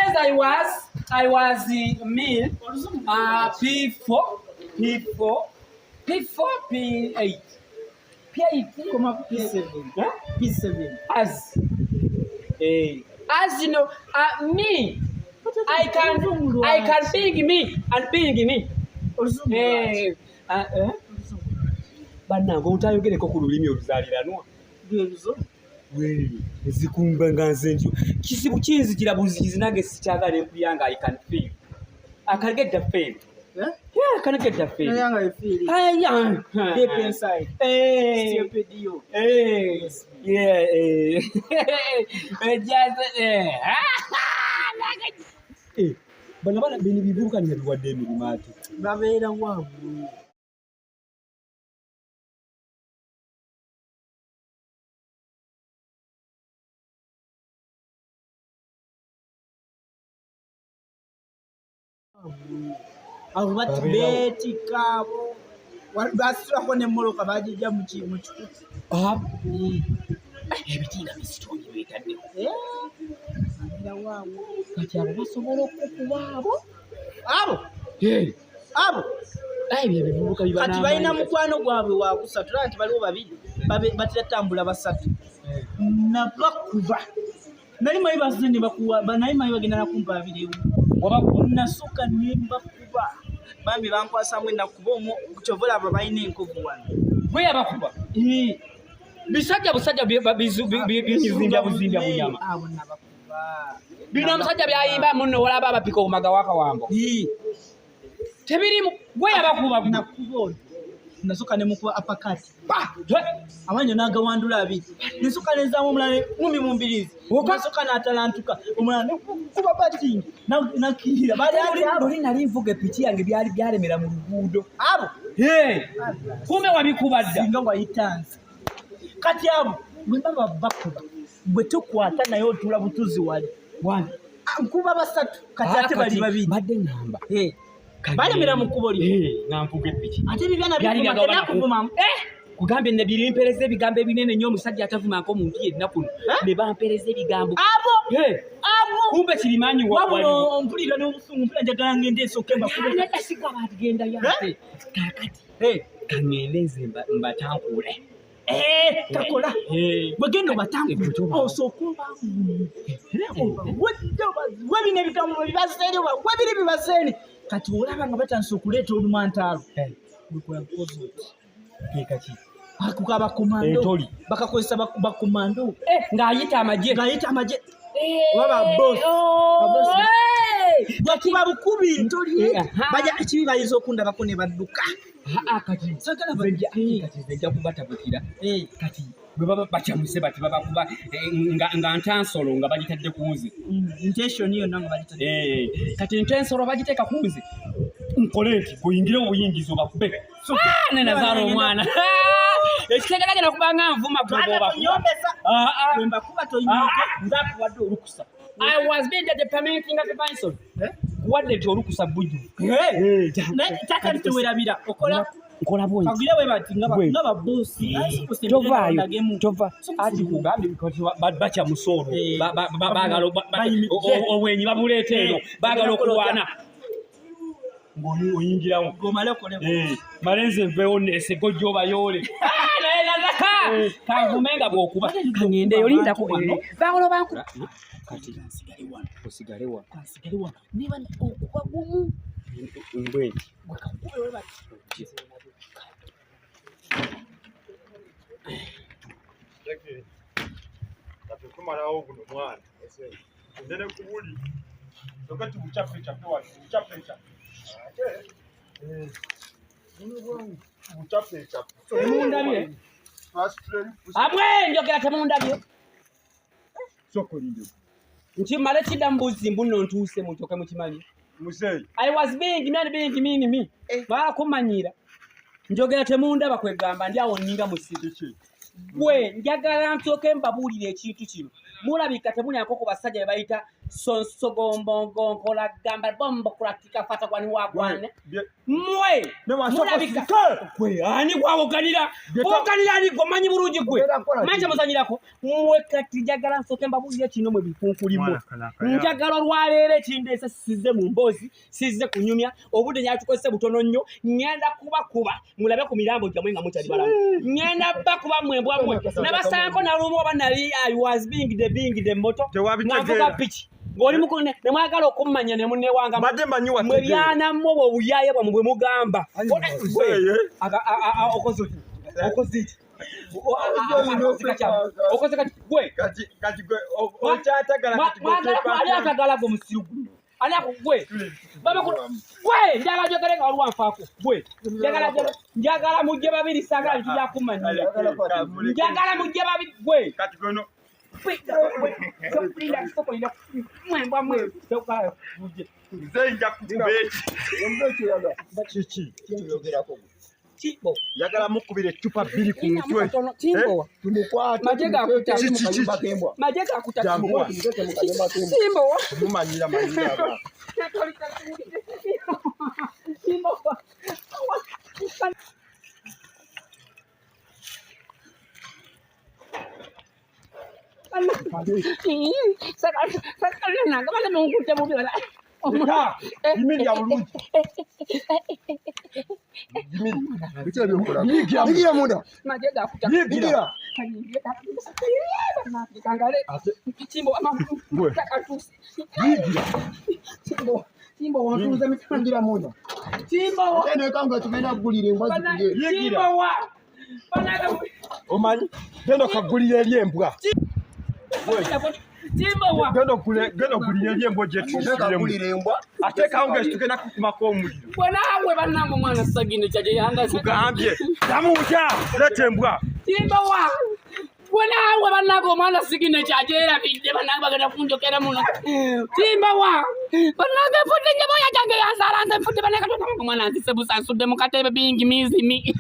Because I was meal P4, P8. P8, come up P7. Huh? P7. As you know, me, I can bring me and bring me. Bana ngo utayogere ko ku lulimi oluzaliranwa. We zikumba nganzenju. Kisibu kinzi kirabuzikizi nage sikyagale kuyanga I can feel. I can get the feel. Yeah, I can get the feel. I feel. Deep inside. Stupid you. Yeah. Just bana bini bibuka ni biwadde emirumati. Babeera wangu. Abo batibeti kabo basira ko ne moloka bajija mu kikuti ebitinga bisitoni betadde amira wawo kati abo basobola okukubaabo abo bibuka bibana kati balina mukwano gwabwe wa kusatu nti baliwo babiri batatambula basatu nabakuba nali mayi bazinde bakuwa banayi mayi bagenda nakumpa abirewo wabakuna suka nimba kuba bambi bankwasa mwe nakuba omu kuchovola aba bayine enkovu wano bwe yabakuba bisajja busajja bizimbya bunyama abo nabakuba bino musajja byayimba muno wala baba pika omaga waka wambo tebiri bwe yabakuba nakuba nasuka ne mukuba apakati abanye nagawandula abiri nasuka neza omulane mumi mumbirizi nasuka natalantuka omulane kuba batingi nakira bali nali mvuge piti yange byali byalemera mu luguudo abo kumbe wabikubadda singa wayitanze kati abo mwe baba bakuba bwe tukwata nayo tula butuzi wali wani kuba basatu kati ate bali babiri badde ngamba balemera mu kuboli namvuge piti ate bibyana byali kuvuma kugambe ne birimpereze bigambe binene nnyo omusajja atavuma nko muntu yenna kuno ne bampereze bigambo abo kumbe kirimanyi wabwo mpulira n'obusungu mpulira njagala ngende esoke mbakube nasigwa batigenda yate kakati kangendeze mbatankule takola bagendo batankule osokumba webine bigambo bibasene webiri bibasene kati olaba nga batanso okuleeta olumantalo bikola kozo kekaki akukaba komando bakakozesa bakomando ngayita amaje waba boss bakuba bukubi ntoli baja kibi bayizo okunda bakone badduka kati sakala kati kubatabukira kati baba bachamuse bati baba kuba nga ntansolo nga bagitadde kuuzi intention iyo nanga bagitadde kati intensolo bagiteka kuuzi nkolenti kuyingira obuyingizo bakube nena zalo omwana ekitegalaje nakubanga nvuma kuboba wemba kuba toyinyoke ndaku wadde olukusa I was being the permitting of the bison wadde to olukusa buju taka ntuwerabira okola bonzi agire we bati ngaba boss tova ati kugambe because bacha musoro bagalo obwenyi bamuleetero bagalo kuwana ngoni oyingirawo gomale kole malenze mpewo esegojjo bayole naye kangumenga bwokuba kangende yolinda ko bagalo banku kati osigale wa niba okuba gumu mbwe wakakube we bati kumalawo guno mwana ndene kubuli tokati buchape chapewa buchape chape buchape chape mundabye abwe njogera temundabye soko linde nchimale chida mbuzi mbuno ntuse mutoke mukimanyi musei I was being me bala kumanyira njogera temundaba kwegamba ndi awo ninga musidu ki gwe njagala ntoke mbabulire ekintu kino mulabika temuli akoko basajja bayita sonsogombo nkola gamba bombo kulatika fata kwani wagwane mwe mulabika kwe ani kwawoganira ani gomanyi bulungi gwe manje muzanyirako mwe kati njagala nsoke mbabulire kino mwe bikunkulimo njagala olwaleero kindesa size mu mbozi size kunyumya obudde nyatukozese butono nnyo ngenda kuba mulabe ku mirambo gyamwe nga mukyali balamu ngenda bakuba mwembwa mwe nabasanko nalumu oba nali I was being the moto navuga pichi ngoli mukone nemwagala okummanya ne munne wanga mwe byana mwo obuyaye bwa mwe mugamba okozoti okoze kati gwe atagala go musiru ani akugwe baba ku gwe njagala jogere nga olwa mfaako gwe njagala mujje babiri sagala bijja kumanyira njagala mujje babiri gwe kati gono Chibo yagala mukubire chupa 2 ku mutwe Chimbo tumukwata majega akutaka Chimbo mumanyira manyira Chimbo sakala nanga bale mungute mubira Imini ya bulungi. Imini. Bichebe mukora. Bigira munda. Majega akuta. Bigira. Kangale. Chimbo ama. Takatusi. Bigira. Chimbo wantuza mitangira munda. Chimbo. Tene kanga tumenda kugulira ngwazi kugera. Chimbo wa. Banaga. Omanyi. Gendo kagulira lyembwa. Chimbowa gendo kulira lyembwa jetu ateka onge tukena kukumako omuliro bwanawe banamwe mwana sagine kyaje yanga kugambye tamuja letembwa Chimbowa bwanawe banago mwana sigine kyaje era bidde banaga bagenda kunjokera muno Chimbowa banaga futte nyabo yajange yasalanze futte banaga mwana nzisebusa nsudde mukatebe bingi mizimi